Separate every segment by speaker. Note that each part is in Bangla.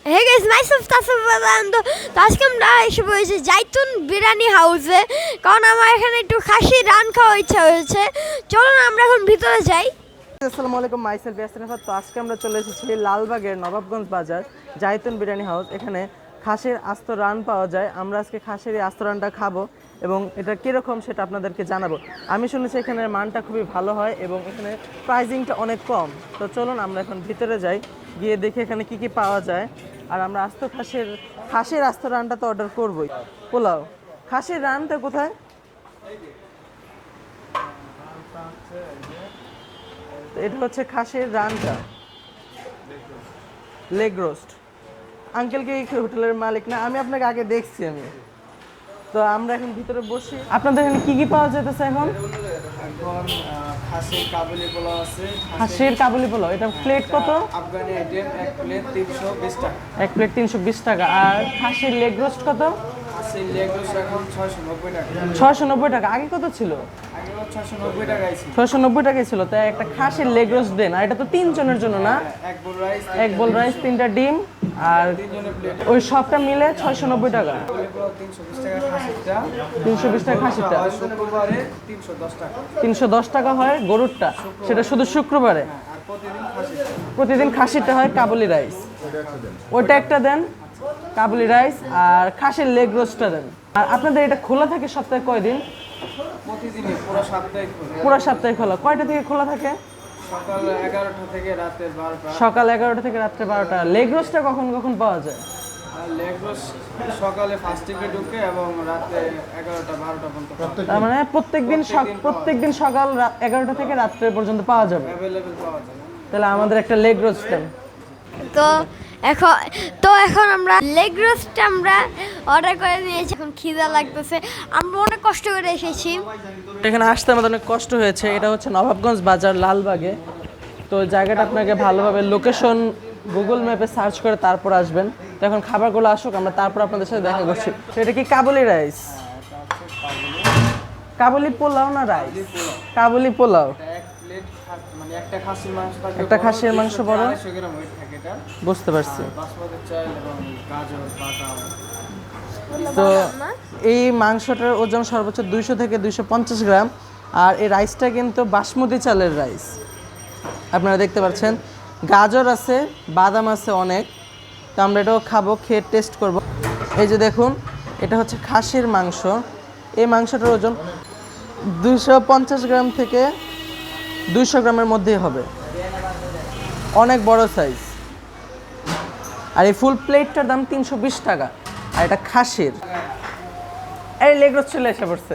Speaker 1: Hey guys, myself Tasawwur Fernando। তো আজকে আমরা এসে পড়েছি জাইতুন বিরিয়ানি হাউসে, কারণ আমার এখানে একটু খাসি রান খাওয়ার ইচ্ছা হয়েছে। চলুন আমরা এখন ভিতরে যাই।
Speaker 2: আসসালামু আলাইকুম, মাইসেলফ ইয়াসিন আফাত। তো আজকে আমরা চলে এসেছি লালবাগের নবাবগঞ্জ বাজার জাইতুন বিরিয়ানি হাউস। এখানে খাসির আস্ত রান পাওয়া যায়। আমরা আজকে খাসির এই আস্ত রানটা খাবো এবং এটা কীরকম সেটা আপনাদেরকে জানাবো। আমি শুনেছি এখানের মানটা খুবই ভালো হয় এবং এখানে প্রাইজিংটা অনেক কম। তো চলুন আমরা এখন ভিতরে যাই, গিয়ে দেখি এখানে কি কি পাওয়া যায়। আর আমরা আস্ত খাসির আস্ত রানটা তো অর্ডার করবোই। পোলাও, খাসির রানটা কোথায়? এটা হচ্ছে খাসির রানটা, লেগ রোস্ট। আঙ্কেল কি হোটেলের মালিক না? আমি আপনাকে আগে দেখছি। তো আমরা এখন ভিতরে বসি। আপনাদের এখানে কি কি পাওয়া যেতেছে এখন?
Speaker 3: খাসির কাবুলি পোলাও আছে।
Speaker 2: খাসির কাবুলি পোলাও, এটা প্লেট কত?
Speaker 3: আফগানি আইটেম, এক প্লেট 320 টাকা।
Speaker 2: এক প্লেট 320 টাকা। আর খাসির লেগ রোস্ট কত?
Speaker 3: খাসির লেগ রোস্ট এখন 690 টাকা।
Speaker 2: 690 টাকা। আগে কত ছিল?
Speaker 3: আগে 690 টাকাই ছিল।
Speaker 2: 690 টাকাই ছিল। তাই একটা খাসির লেগ রোস্ট দেন। আর এটা তো 3 জনের জন্য না?
Speaker 3: এক বোল রাইস,
Speaker 2: এক বোল রাইস, 3টা ডিম আর
Speaker 3: 3 জনের প্লেট।
Speaker 2: ওই সবটা মিলে 690 টাকা।
Speaker 3: কাবুলি পোলাও 320 টাকা খাসিরটা।
Speaker 2: 320 টাকা খাসিরটা।
Speaker 3: হয় শুক্রবারে 310 টাকা।
Speaker 2: 310 টাকা হয় গরুরটা, সেটা শুধু শুক্রবারে।
Speaker 3: আর প্রতিদিন খাসিরটা।
Speaker 2: প্রতিদিন খাসিরটা হয় কাবুলি রাইস, ওইটা একটা দেন কাবুলি রাইস। আর খাসির লেগ রোস্টটা দেন। আর আপনাদের এটা খোলা থাকে সপ্তাহে কয়দিন?
Speaker 3: প্রতিদিনই পুরো সপ্তাহে খোলা।
Speaker 2: পুরো সপ্তাহে খোলা। কয়টা থেকে খোলা থাকে?
Speaker 3: সকাল 11টা থেকে রাতে 12টা।
Speaker 2: সকাল 11টা থেকে রাত্রে 12টা। লেগ রোস্টটা কখন কখন পাওয়া যায়?
Speaker 3: আর লেগ রোস্ট সকালে ফাস্টিংয়ে ঢুকে এবং রাতে 11টা 12টা পর্যন্ত
Speaker 2: তার মানে প্রত্যেকদিন সকাল 11টা থেকে রাত্রে পর্যন্ত পাওয়া যাবে।
Speaker 3: অ্যাভেলেবেল পাওয়া যায়।
Speaker 2: তাহলে আমাদের একটা লেগ রোস্ট দেন।
Speaker 1: তো এখন আমরা লেগ রোস্টটা আমরা অর্ডার করে নিয়েছি। এখন খিদা লাগতেছে, আমরা অনেক কষ্ট করে এসেছি।
Speaker 2: এখানে আসতে আমাদের অনেক কষ্ট হয়েছে। এটা হচ্ছে নবাবগঞ্জ বাজার, লালবাগে। তো জায়গাটা আপনাকে ভালোভাবে লোকেশন গুগল ম্যাপে সার্চ করে তারপর আসবেন। তো এখন খাবারগুলো আসুক, আমরা তারপর আপনাদের সাথে দেখা করছি। তো এটা কি কাবুলি রাইস? কাবুলি পোলাও না রাইস? কাবুলি পোলাও।
Speaker 3: এক প্লেট মানে একটা খাসির মাংস থাকে,
Speaker 2: একটা খাসির মাংস বড়,
Speaker 3: 250 গ্রাম ওয়েট থাকে এটা।
Speaker 2: বুঝতে পারছি।
Speaker 3: বাসমতি চাল এবং গাজর বাদাম।
Speaker 2: তো এই মাংসটার ওজন সর্বোচ্চ 200 থেকে 250 গ্রাম। আর এই রাইসটা কিন্তু বাসমতি চালের রাইস, আপনারা দেখতে পাচ্ছেন। গাজর আছে, বাদাম আছে অনেক। তো আমরা এটাও খাবো, খেয়ে টেস্ট করব। এই যে দেখুন, এটা হচ্ছে খাসির মাংস। এই মাংসটার ওজন 250 গ্রাম থেকে 200 গ্রামের মধ্যেই হবে, অনেক বড় সাইজ। আর এই ফুল প্লেটটার দাম 320 টাকা। আর এটা খাসির। এই লেগ রোস্ট চলে এসে পড়ছে।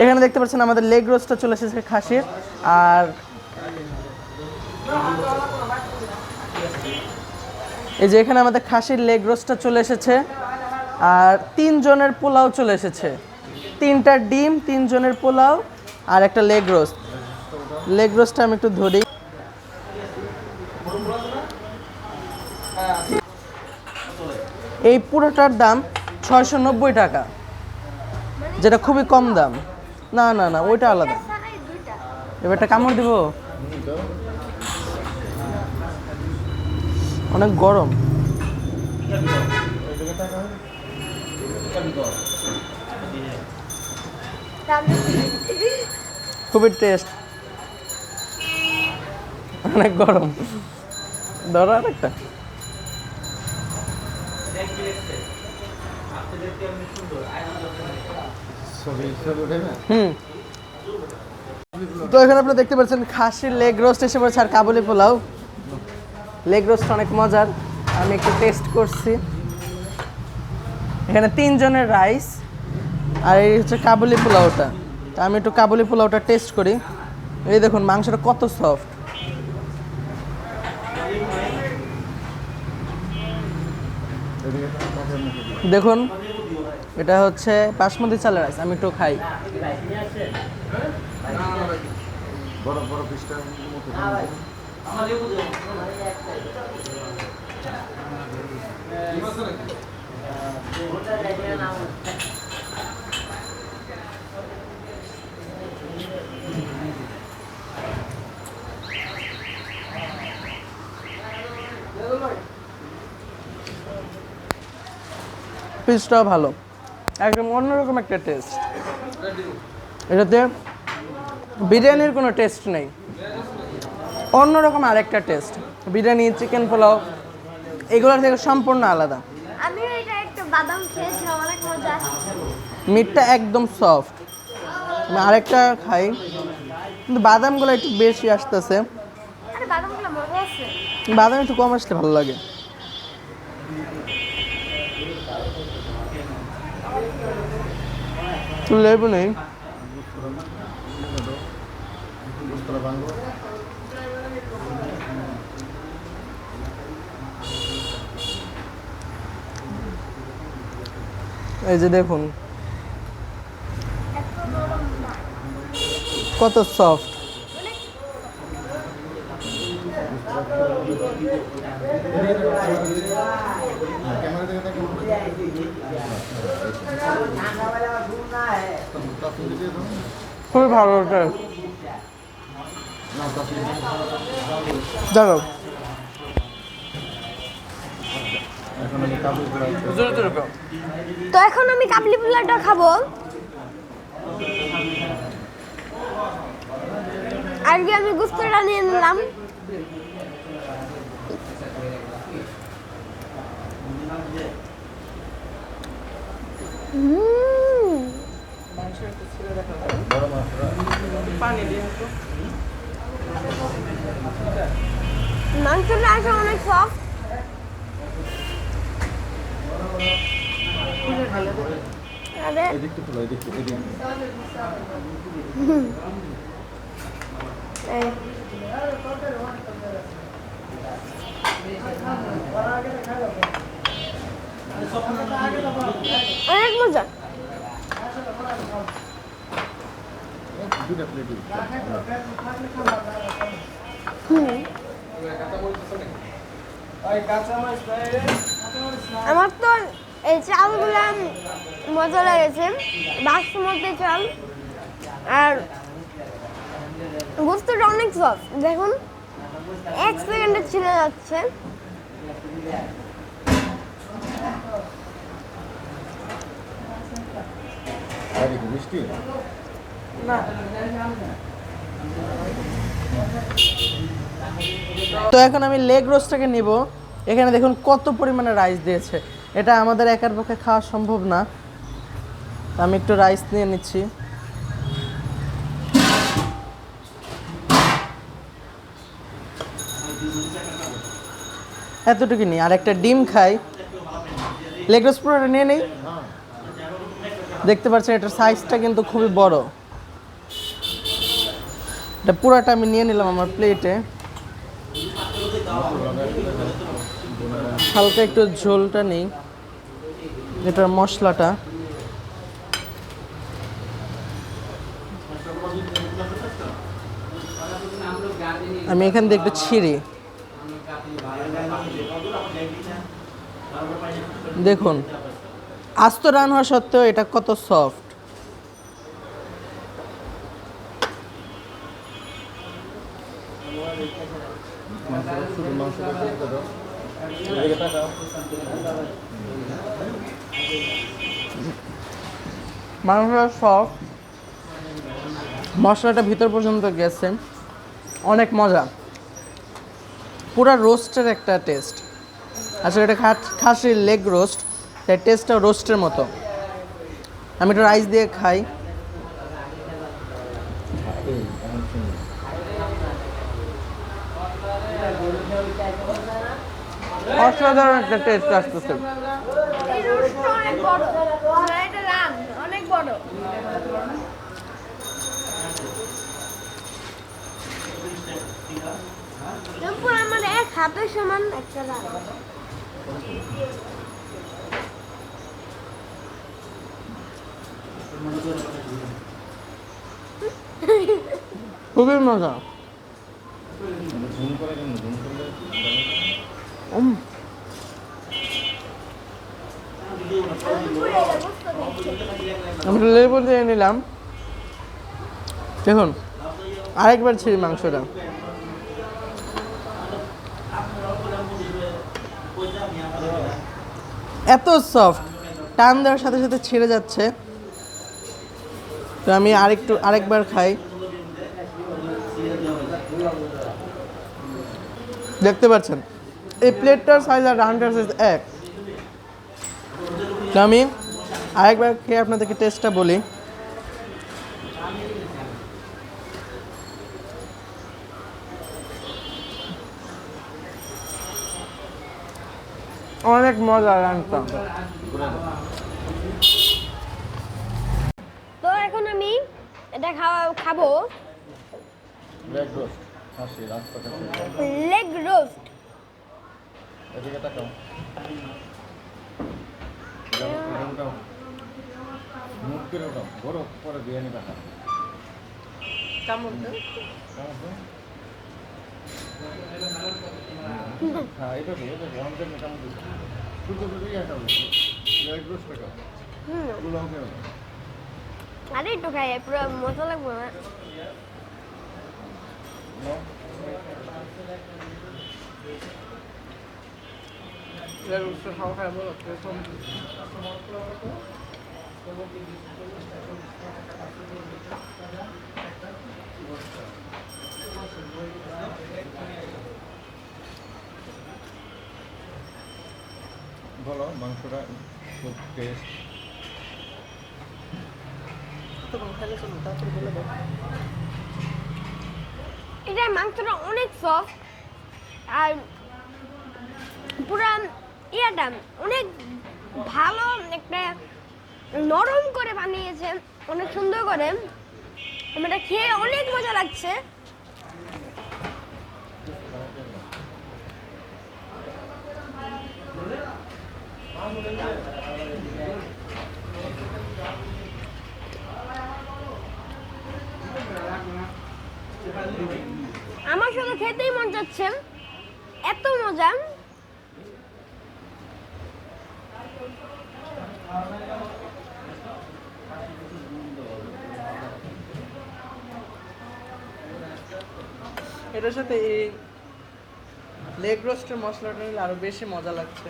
Speaker 2: এখানে দেখতে পাচ্ছেন আমাদের লেগ রোস্টটা চলে এসেছে খাসির। আর এই যে এখানে আমাদের খাসির লেগ রোস্টটা চলে এসেছে। আর 3 জনের পোলাও চলে এসেছে, 3টা ডিম, 3 জনের পোলাও আর একটা লেগ রোস্ট। লেগ রোস্টটা আমি একটু ধরি। এই পুরোটার দাম 690 টাকা, যেটা খুবই কম দাম। না না না, ওইটা আলাদা। এবার একটা কামড় দিব, অনেক গরম। খুবই টেস্ট, অনেক গরম। ধরো আর একটা। তো এখানে আপনারা দেখতে পাচ্ছেন খাসির লেগ রোস্ট এসে পড়েছে আর কাবুলি পোলাও। লেগ রোস্ট অনেক মজার, আমি একটু টেস্ট করছি। এখানে 3 জনের রাইস আর এই হচ্ছে কাবুলি পোলাওটা। তা আমি একটু কাবুলি পোলাওটা টেস্ট করি। এই দেখুন মাংসটা কত সফট। দেখুন, এটা হচ্ছে বাসমতি চালের রাইস। আমি একটু খাই। পিসটাও ভালো, একদম অন্যরকম একটা টেস্ট। এটাতে বিরিয়ানির কোনো টেস্ট নেই, অন্যরকম আরেকটা টেস্ট। বিরিয়ানি, চিকেন পোলাও এগুলোর থেকে সম্পূর্ণ আলাদা।
Speaker 1: আমি এটা একটু বাদাম খেয়েছিলাম, অনেক মজা।
Speaker 2: মিটটা একদম সফট। আমি আরেকটা খাই, কিন্তু বাদামগুলো একটু বেশি আসতেছে,
Speaker 1: আরে বাদামগুলো মজা আছে।
Speaker 2: বাদাম একটু কম আসলে ভালো লাগে। একটু লেবু নেই। এই যে দেখুন কত সফট। খুবই ভালো টেস্ট। জানো
Speaker 1: তো এখন আমি কাবলি পোলাওটা খাবো। আজকে আমি গুস্তটা নিয়ে নিলাম। মাংসটা আসলে অনেক সফট। আরে এই। অনেক মজা। আমার তো এই চালগুলো মজা লেগেছে, বাসমতি চাল। আর গোস্তটা অনেক সফট, দেখুন 1 সেকেন্ডে ছিঁড়ে যাচ্ছে।
Speaker 2: তো এখন আমি লেগ রোস্টটাকে নিব। এখানে দেখুন কত পরিমাণে রাইস দিয়েছে, এটা আমাদের একার পক্ষে খাওয়া সম্ভব না। আমি একটু রাইস নিয়ে নিচ্ছি। এতটুকু নিই, আর একটা ডিম খাই। লেগ রোস্ট পুরোটা নিয়ে নেই। দেখতে পাচ্ছেন এটার সাইজটা কিন্তু খুবই বড়। এটা পুরাটা আমি নিয়ে নিলাম আমার প্লেটে। হালকা একটু ঝোলটা নেই, এটার মশলাটা। আমি এখান থেকে একটু ছিঁড়ি। দেখুন আস্ত রান হওয়া সত্ত্বেও এটা কত সফট। মাংসটা সফট, মশলাটা ভিতর পর্যন্ত গেছে, অনেক মজা। পুরা রোস্টের একটা টেস্ট। আসলে এটা খাসির লেগ রোস্ট, তাই টেস্টটা রোস্টের মতো। আমি একটু রাইস দিয়ে খাই। অসাধারণ একটা টেস্ট আসতেছে।
Speaker 1: এই রোস্টটা অনেক বড়, আর এটা রান অনেক বড়। এরপর আমার এক হাতের সমান একটা রান।
Speaker 2: খুবই মজা। আমি লেবু দিয়ে নিলাম। দেখুন আরেকবার ছিঁড়ি মাংসটা। এত সফট, টান দেওয়ার সাথে সাথে ছিঁড়ে যাচ্ছে। তো আমি আরেকবার খাই। দেখতে পাচ্ছেন এই প্লেটটার সাইজ আর রাউন্ডের সাইজ এক। তো আমি আরেকবার খেয়ে আপনাদেরকে টেস্টটা বলি। অনেক মজা রান্না।
Speaker 1: তো এখন আমি এটা খাবো
Speaker 3: লেগ রোস্ট খাসি রাস্তা খাসি
Speaker 1: লেগ রোস্ট।
Speaker 3: এদিকে তাকাও উঠাও মুখ করে উঠাও বড় পরে বিরিয়ানি দেখা হ্যাঁ এটা গরম তেল কেমন শুধু শুধু এটা লেগ রোস্ট টাকা
Speaker 1: আরে একটু খাই, পুরো মজা লাগবে না।
Speaker 3: বলো মাংসটা খুব টেস্ট
Speaker 1: এটা মাংসটা অনেক সফট আর পুরা ইয়াটা অনেক ভালো, একটা নরম করে বানিয়েছে, অনেক সুন্দর করে। এটা খেয়ে অনেক মজা লাগছে। আমার শুধু খেতেই মন যাচ্ছে, এত মজা।
Speaker 2: এটার সাথে এই লেগ রোস্টের মশলাটা নিলে আরো বেশি মজা লাগছে।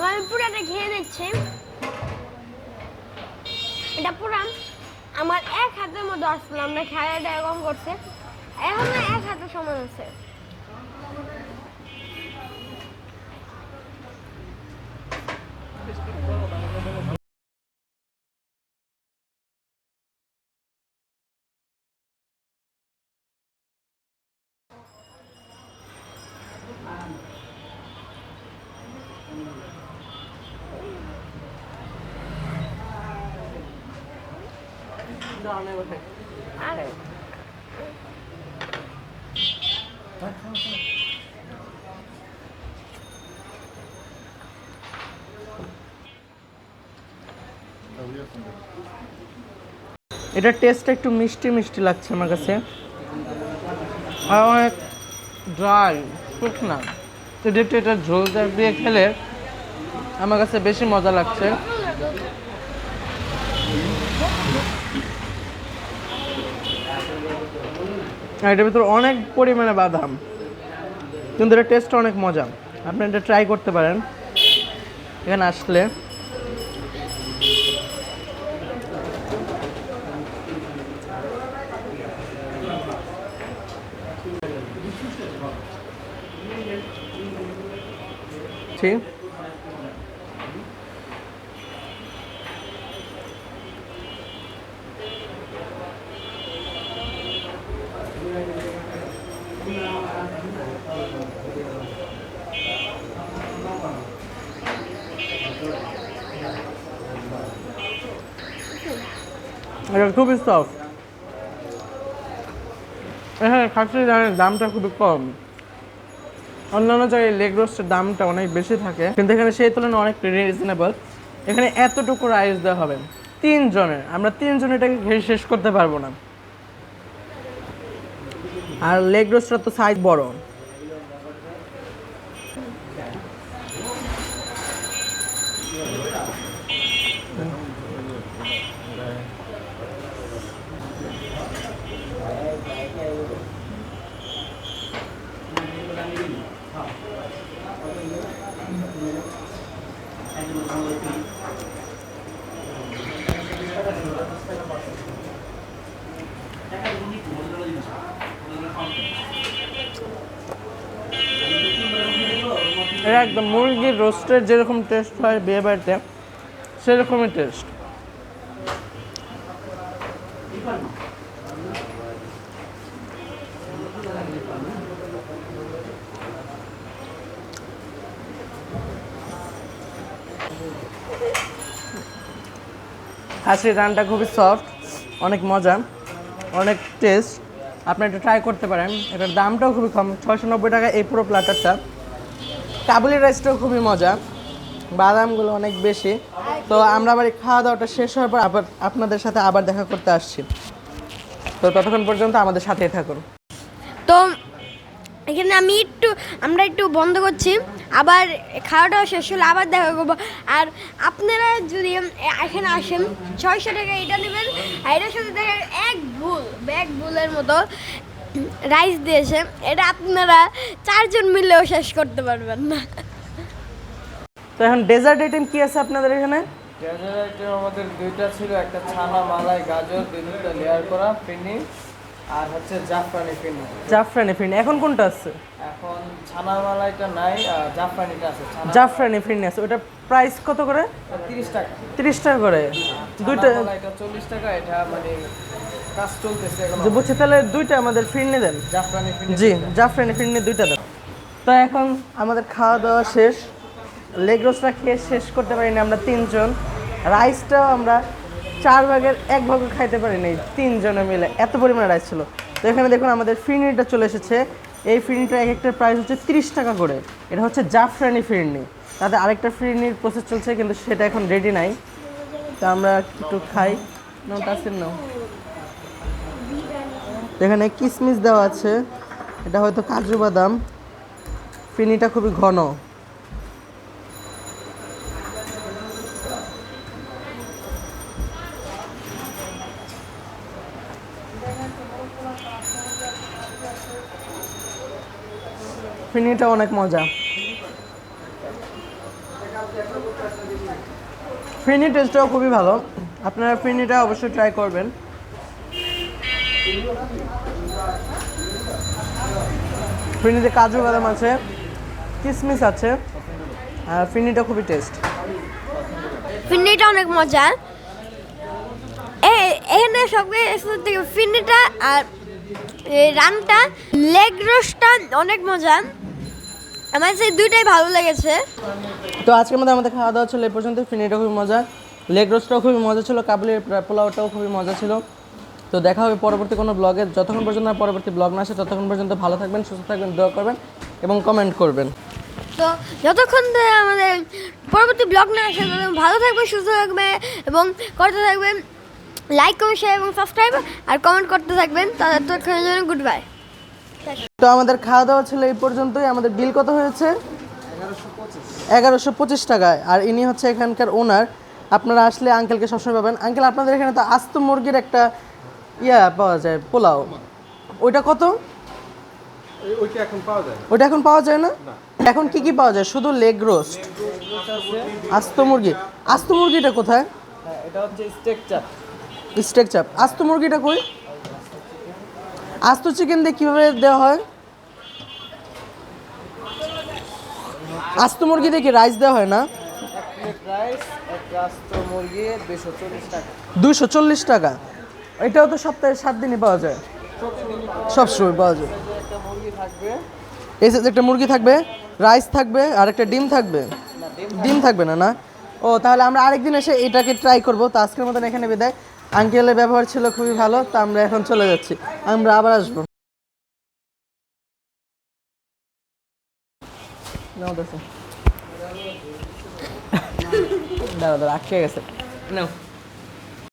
Speaker 1: আমি পুরাটা খেয়ে নিচ্ছি। এটা পুরা আমার এক হাতের মধ্যে আসছিল, আমরা খেলাটা এরকম করছে, এখন না এক হাতের সমান আছে। আরে
Speaker 2: এটার টেস্টটা একটু মিষ্টি মিষ্টি লাগছে আমার কাছে, আর অনেক ড্রাই শুকনা। তো একটু এটা ঝোল দিয়ে খেলে আমার কাছে বেশি মজা লাগছে। আর এটার ভিতরে অনেক পরিমাণে বাদাম, কিন্তু এটার টেস্টটা অনেক মজা। আপনি এটা ট্রাই করতে পারেন এখানে আসলে। ঠিক এটা খুবই সফট। হ্যাঁ, খাসির দামটা খুবই কম। অন্যান্য জায়গায় লেগ রোস্টের দামটা অনেক বেশি থাকে, কিন্তু এখানে সেই তুলনায় অনেক রিজনেবল। এখানে এতটুকু রাইস দেওয়া হবে 3 জনের, আমরা 3 জন এটাকে খেয়ে শেষ করতে পারবো না। আর লেগ রোস্টটা তো সাইজ বড়। এটা একদম মুরগির রোস্টের যেরকম টেস্ট হয় বিয়ে বাড়িতে সেরকমই টেস্ট। খাসির রানটা খুবই সফট, অনেক মজা, অনেক টেস্ট। আপনি এটা ট্রাই করতে পারেন। এটার দামটাও খুবই কম, 690 টাকা এই পুরো প্ল্যাটারটা। কাবুলি রাইসটাও খুবই মজা, বাদামগুলো অনেক বেশি। তো আমরা আবার এই খাওয়া দাওয়াটা শেষ হওয়ার পর আবার আপনাদের সাথে আবার দেখা করতে আসছি। তো ততক্ষণ পর্যন্ত আমাদের সাথেই থাকুন।
Speaker 1: তো এখানে আমরা একটু বন্ধ করছি, আবার খাওয়াটাও শেষ হলে আবার দেখা করবো। আর আপনারা যদি এখানে আসেন 600 টাকা এটা নেবেন, আর এটার সাথে দেখেন এক ভুলের মতো রাইস দিয়েছে, এটা আপনারা 4 জন মিলেও শেষ করতে পারবেন না।
Speaker 2: তো এখন ডেজার্ট আইটেম কি আছে আপনাদের এখানে?
Speaker 3: ডেজার্ট আইটেম আমাদের দুইটা ছিল, একটা ছানা মালাই গাজর দুইটা লেয়ার করা ফিনি, আর হচ্ছে জাফরানি ফিনি।
Speaker 2: জাফরানি ফিরনি এখন কোনটা আছে?
Speaker 3: এখন ছানা মালাইটা নাই, আর জাফরানিটা আছে।
Speaker 2: জাফরানি ফিরনি আছে, ওটা প্রাইস কত করে?
Speaker 3: 30 টাকা।
Speaker 2: 30 টাকা করে দুইটা।
Speaker 3: ছানা মালাইটা 40 টাকা। এটা মানে কাজ চলতেছে এখন।
Speaker 2: যে বুঝছি, তাহলে দুইটা আমাদের ফিরনি দেন।
Speaker 3: জাফরানি ফিনি।
Speaker 2: জি, জাফরানি ফিরনি দুইটা দেন। তো এখন আমাদের খাওয়া দাওয়া শেষ, লেগ রোস্টটা খেয়ে শেষ করতে পারিনি আমরা 3 জন। রাইসটাও আমরা 4 ভাগের 1 ভাগও খাইতে পারিনি 3 জনে মিলে, এত পরিমাণে রাইস ছিল। তো এখানে দেখুন আমাদের ফিরনিটা চলে এসেছে। এই ফিরনিটা এক একটার প্রাইস হচ্ছে 30 টাকা করে। এটা হচ্ছে জাফরানি ফিরনি। তাতে আরেকটা ফিরনির প্রসেস চলছে, কিন্তু সেটা এখন রেডি নাই। তো আমরা একটু খাই। নাও তাসির নাও। এখানে কিশমিশ দেওয়া আছে, এটা হয়তো কাজু বাদাম। ফিরনিটা খুবই ঘন। ফিরনিটা অনেক মজা। ফিরনি টেস্টটাও খুবই ভালো, আপনারা ফিরনিটা অবশ্যই ট্রাই করবেন। ফিরনিতে কাজু বাদাম আছে, কিশমিশ আছে, আর ফিরনিটা খুবই টেস্ট।
Speaker 1: ফিরনিটা অনেক মজা। এখানে সব থেকে ফিরনিটা আর রানটা, লেগ রোস্টটা অনেক মজা। আমার সেই দুইটাই ভালো লেগেছে।
Speaker 2: তো আজকের মধ্যে আমাদের খাওয়া দাওয়া ছিল এই পর্যন্ত। ফিরনিটা খুবই মজা, লেগ রোস্টটাও খুবই মজা ছিল, কাবুলির পোলাওটাও খুবই মজা ছিল। তো দেখা হবে পরবর্তী কোনো ব্লগে। যতক্ষণ পর্যন্ত পরবর্তী ব্লগ না আসে ততক্ষণ পর্যন্ত ভালো থাকবেন, সুস্থ থাকবেন, দোয়া করবেন এবং কমেন্ট করবেন।
Speaker 1: তো যতক্ষণ ধরে আমাদের পরবর্তী ব্লগ না আসে ততক্ষণ ভালো থাকবে, সুস্থ থাকবে এবং করতে থাকবেন লাইক, কমেন্ট, শেয়ার এবং সাবস্ক্রাইব, আর কমেন্ট করতে থাকবেন। ততক্ষণের জন্য গুড বাই।
Speaker 2: তো আমাদের খাওয়া দাওয়া ছিল এই পর্যন্তই। আমাদের বিল কত হয়েছে? 1125 টাকায়। আর ইনি হচ্ছে এখানকার ওনার। আপনারা আসলে আঙ্কেলকে সবসময় পাবেন। আঙ্কেল, আপনাদের এখানে তো আস্ত মুরগির একটা পাওয়া যায়, পোলাও, ওইটা কত?
Speaker 3: ওইটা এখন পাওয়া যায়?
Speaker 2: ওইটা এখন পাওয়া যায় না? এখন কি কি পাওয়া যায়? শুধু লেগ রোস্ট, আস্ত মুরগি। আস্ত মুরগিটা কোথায়?
Speaker 3: হ্যাঁ, এটা হচ্ছে স্টেক চাপ।
Speaker 2: স্টেক চাপ। আস্ত মুরগিটা কই? আস্ত চিকেন দিয়ে কীভাবে দেওয়া হয়? আস্ত মুরগি দিয়ে কি রাইস দেওয়া হয় না?
Speaker 3: এক প্লেট রাইস, একটা আস্ত মুরগি 240 টাকা।
Speaker 2: 240 টাকা। এটাও তো সপ্তাহে 7 দিনই পাওয়া যায়, সবসময় পাওয়া যায়।
Speaker 3: একটা মুরগি থাকবে,
Speaker 2: এই যে একটা মুরগি থাকবে, রাইস থাকবে, আর একটা ডিম থাকবে। ডিম থাকবে না? না, ও তাহলে আমরা আরেকদিন এসে এটাকে ট্রাই করবো। তো আজকের মতন এখানে বিদায়। আঙ্কেলের ব্যবহার ছিল খুবই ভালো। তো আমরা এখন চলে যাচ্ছি, আমরা আবার আসবো। দাঁড়া আটকে গেছে। নাও।